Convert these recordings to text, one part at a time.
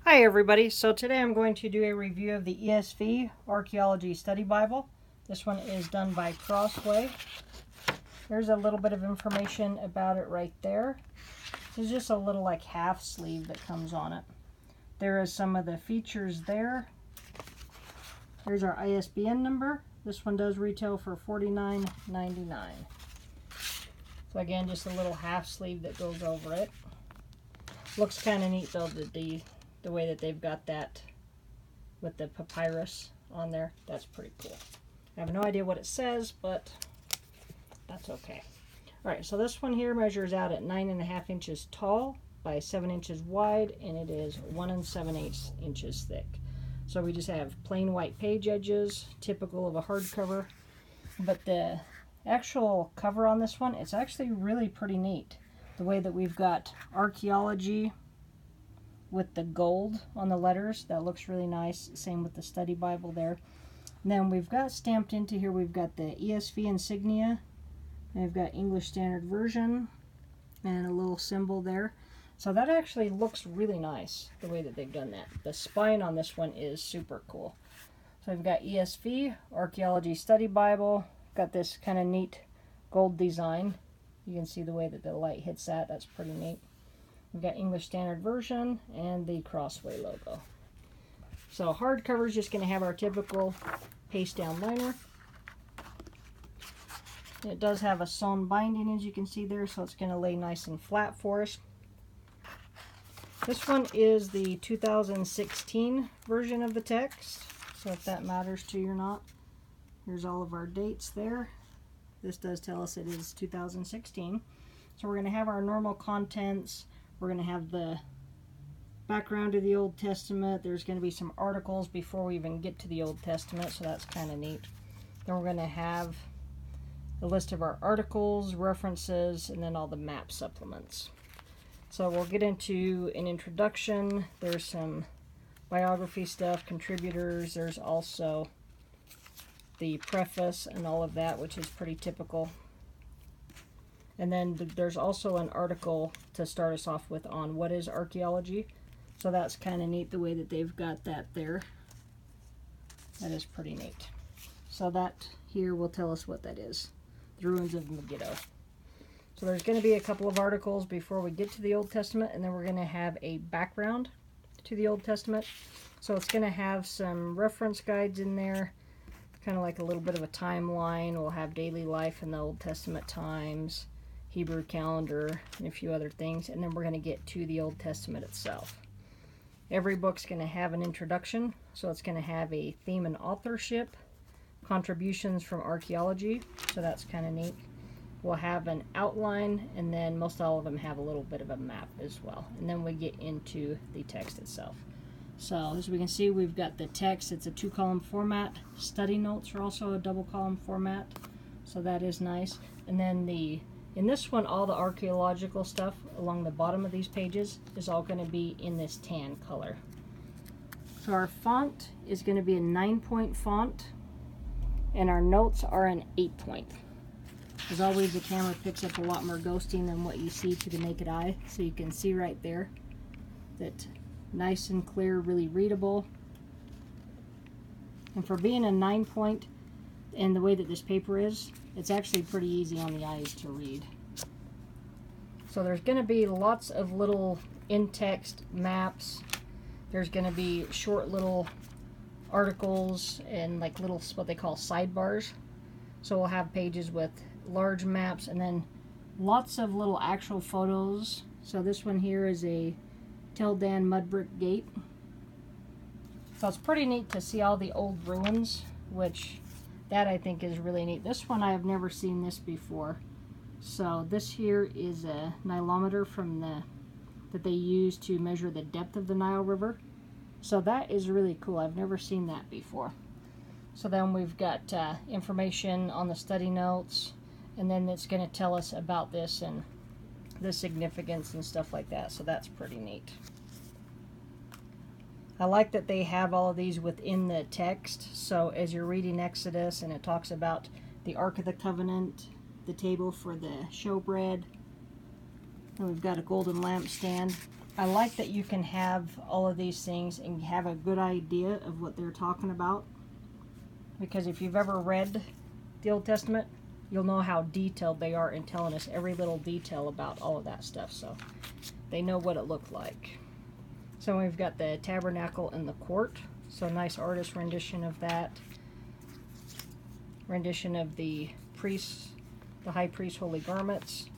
Hi everybody, so today I'm going to do a review of the ESV Archaeology Study Bible. This one is done by Crossway. There's a little bit of information about it right there. There's just a little like half sleeve that comes on it. There is some of the features there. Here's our ISBN number. This one does retail for $49.99. So again, just a little half sleeve that goes over it. Looks kind of neat though, the way that they've got that with the papyrus on there. That's pretty cool. I have no idea what it says, but that's okay. Alright, so this one here measures out at 9.5 inches tall by 7 inches wide, and it is 1 7/8 inches thick. So we just have plain white page edges, typical of a hardcover. But the actual cover on this one, it's actually really pretty neat. The way that we've got archaeology with the gold on the letters, that looks really nice. Same with the study Bible there. And then we've got stamped into here, we've got the ESV insignia, and we've got English Standard Version, and a little symbol there. So that actually looks really nice, the way that they've done that. The spine on this one is super cool. So we've got ESV Archaeology Study Bible, got this kind of neat gold design. You can see the way that the light hits that, that's pretty neat. We've got English Standard Version and the Crossway logo. So hardcover is just going to have our typical paste down liner. It does have a sewn binding, as you can see there, so it's going to lay nice and flat for us. This one is the 2016 version of the text, so if that matters to you or not. Here's all of our dates there. This does tell us it is 2016. So we're going to have our normal contents. We're going to have the background of the Old Testament. There's going to be some articles before we even get to the Old Testament, so that's kind of neat. Then we're going to have a list of our articles, references, and then all the map supplements. So we'll get into an introduction. There's some biography stuff, contributors. There's also the preface and all of that, which is pretty typical. And then there's also an article to start us off with on what is archaeology. So that's kind of neat the way that they've got that there. That is pretty neat. So that here will tell us what that is. The Ruins of Megiddo. So there's going to be a couple of articles before we get to the Old Testament, and then we're going to have a background to the Old Testament. So it's going to have some reference guides in there, kind of like a little bit of a timeline. We'll have daily life in the Old Testament times, Hebrew calendar, and a few other things, and then we're going to get to the Old Testament itself. Every book's going to have an introduction, so it's going to have a theme and authorship, contributions from archaeology, so that's kind of neat. We'll have an outline, and then most all of them have a little bit of a map as well, and then we get into the text itself. So as we can see, we've got the text. It's a 2-column format. Study notes are also a double-column format, so that is nice. And then in this one, all the archaeological stuff along the bottom of these pages is all going to be in this tan color. So our font is going to be a 9-point font, and our notes are an 8-point. As always, the camera picks up a lot more ghosting than what you see to the naked eye, so you can see right there that nice and clear, really readable. And for being a 9-point and the way that this paper is, it's actually pretty easy on the eyes to read. So there's going to be lots of little in-text maps. There's going to be short little articles and like little, what they call sidebars. So we'll have pages with large maps and then lots of little actual photos. So this one here is a Tel Dan mud brick gate. So it's pretty neat to see all the old ruins, which that I think is really neat. This one I have never seen this before. So this here is a nilometer that they use to measure the depth of the Nile River. So that is really cool. I've never seen that before. So then we've got information on the study notes, and then it's going to tell us about this and the significance and stuff like that. So that's pretty neat. I like that they have all of these within the text. So as you're reading Exodus and it talks about the Ark of the Covenant, the table for the showbread, and we've got a golden lampstand. I like that you can have all of these things and have a good idea of what they're talking about. Because if you've ever read the Old Testament, you'll know how detailed they are in telling us every little detail about all of that stuff. So they know what it looked like. So we've got the tabernacle and the court. So nice artist rendition of that. Rendition of the priests, the high priest's holy garments.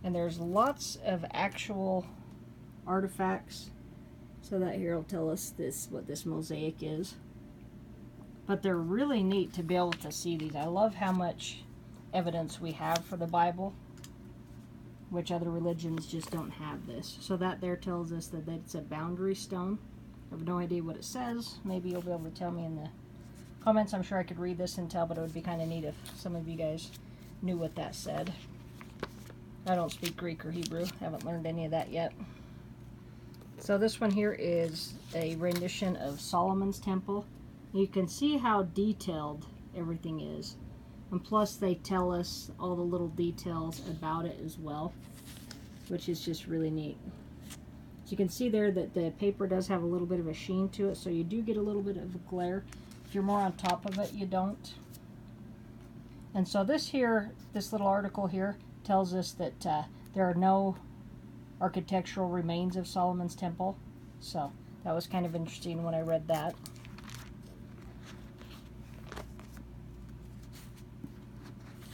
And there's lots of actual artifacts. So that here will tell us what this mosaic is. But they're really neat to be able to see these. I love how much evidence we have for the Bible, which other religions just don't have this. So that there tells us that it's a boundary stone. I have no idea what it says. Maybe you'll be able to tell me in the comments. I'm sure I could read this and tell, but it would be kind of neat if some of you guys knew what that said. I don't speak Greek or Hebrew. Haven't learned any of that yet. So this one here is a rendition of Solomon's temple. You can see how detailed everything is. And plus they tell us all the little details about it as well, which is just really neat. So you can see there that the paper does have a little bit of a sheen to it, so you do get a little bit of a glare. If you're more on top of it, you don't. And so this little article here tells us that there are no architectural remains of Solomon's temple. So that was kind of interesting when I read that.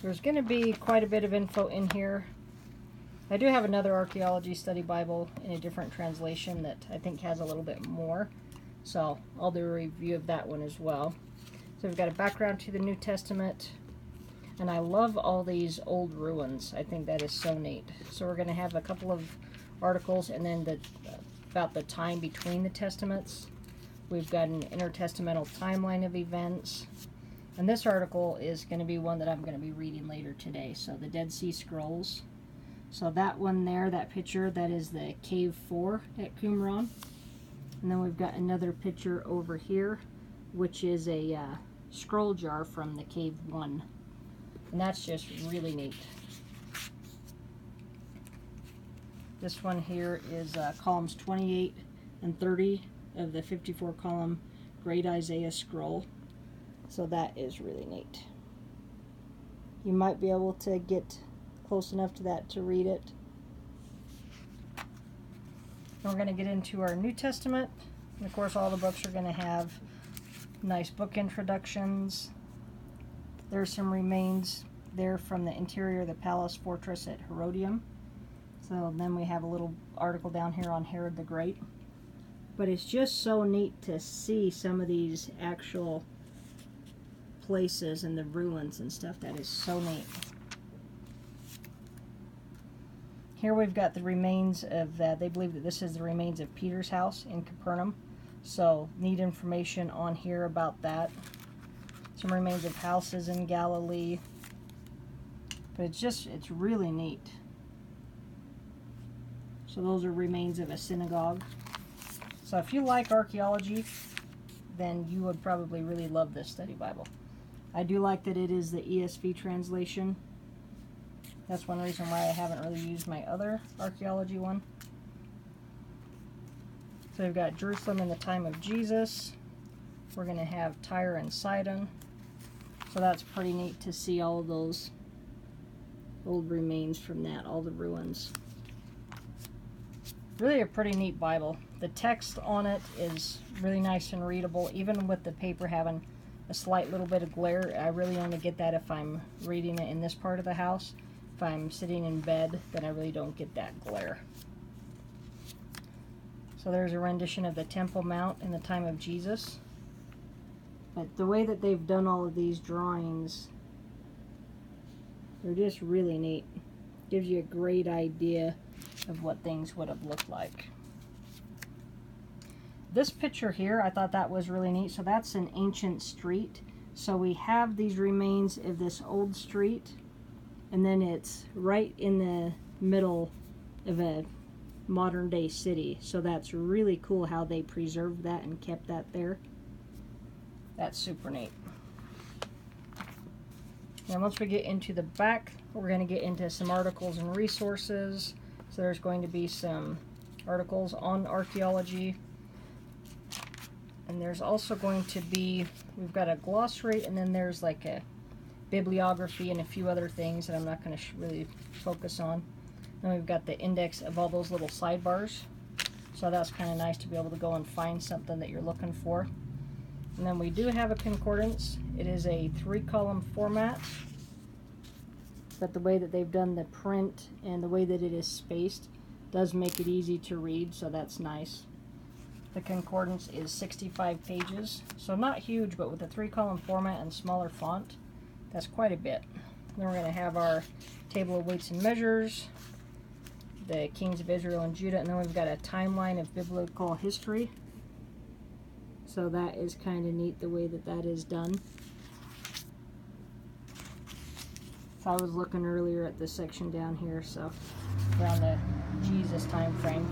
There's going to be quite a bit of info in here. I do have another archaeology study Bible in a different translation that I think has a little bit more. So I'll do a review of that one as well. So we've got a background to the New Testament. And I love all these old ruins. I think that is so neat. So we're going to have a couple of articles and then about the time between the testaments. We've got an intertestamental timeline of events. And this article is going to be one that I'm going to be reading later today. So the Dead Sea Scrolls. So that one there, that picture, that is the Cave 4 at Qumran. And then we've got another picture over here, which is a scroll jar from the Cave 1. And that's just really neat. This one here is columns 28 and 30 of the 54 column Great Isaiah scroll. So that is really neat. You might be able to get close enough to that to read it. And we're going to get into our New Testament. And of course all the books are going to have nice book introductions. There's some remains there from the interior of the palace fortress at Herodium. So then we have a little article down here on Herod the Great. But it's just so neat to see some of these actual places and the ruins and stuff. That is so neat. Here we've got the remains of, they believe that this is the remains of Peter's house in Capernaum. So neat information on here about that. Some remains of houses in Galilee. But it's really neat. So those are remains of a synagogue. So if you like archaeology, then you would probably really love this study Bible. I do like that it is the ESV translation. That's one reason why I haven't really used my other archaeology one. So we've got Jerusalem in the time of Jesus. We're going to have Tyre and Sidon. So that's pretty neat to see all of those old remains from that, all the ruins. Really a pretty neat Bible. The text on it is really nice and readable, even with the paper having a slight little bit of glare. I really only get that if I'm reading it in this part of the house. If I'm sitting in bed, then I really don't get that glare. So there's a rendition of the Temple Mount in the time of Jesus. But the way that they've done all of these drawings, they're just really neat. Gives you a great idea of what things would have looked like. This picture here, I thought that was really neat. So that's an ancient street. So we have these remains of this old street, and then it's right in the middle of a modern day city. So that's really cool how they preserved that and kept that there. That's super neat. Now once we get into the back, we're going to get into some articles and resources. So there's going to be some articles on archaeology. And there's also going to be, we've got a glossary, and then there's like a bibliography and a few other things that I'm not going to really focus on. Then we've got the index of all those little sidebars. So that's kind of nice to be able to go and find something that you're looking for. And then we do have a concordance. It is a 3-column format, but the way that they've done the print and the way that it is spaced does make it easy to read, so that's nice. The concordance is 65 pages, so not huge, but with a 3-column format and smaller font, that's quite a bit. Then we're going to have our table of weights and measures, the kings of Israel and Judah, and then we've got a timeline of biblical history. So that is kind of neat the way that that is done. So I was looking earlier at this section down here, so around the Jesus time frame.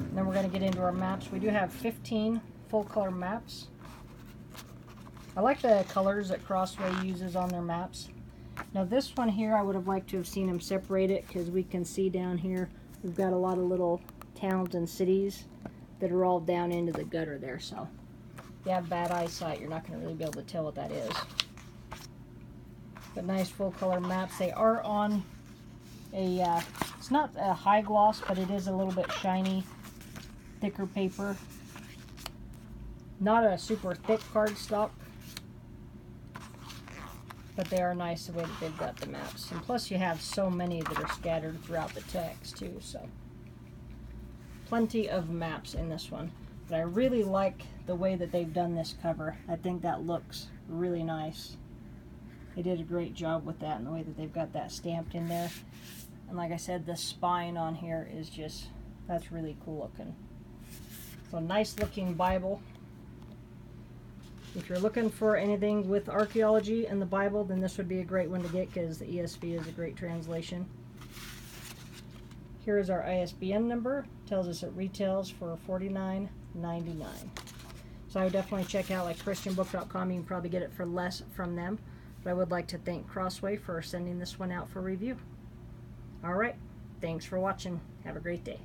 And then we're going to get into our maps. We do have 15 full color maps. I like the colors that Crossway uses on their maps. Now this one here, I would have liked to have seen them separate it, because we can see down here we've got a lot of little towns and cities that are all down into the gutter there. So if you have bad eyesight, you're not going to really be able to tell what that is. But nice full color maps. They are on a, it's not a high gloss, but it is a little bit shiny, thicker paper. Not a super thick cardstock, but they are nice the way that they've got the maps. And plus you have so many that are scattered throughout the text too, so plenty of maps in this one. But I really like the way that they've done this cover. I think that looks really nice. They did a great job with that, and the way that they've got that stamped in there. And like I said, the spine on here is just, that's really cool looking. So nice looking Bible. If you're looking for anything with archaeology and the Bible, then this would be a great one to get, because the ESV is a great translation. Here is our ISBN number. It tells us it retails for $49.99. So I would definitely check out like christianbook.com. You can probably get it for less from them. But I would like to thank Crossway for sending this one out for review. Alright, thanks for watching. Have a great day.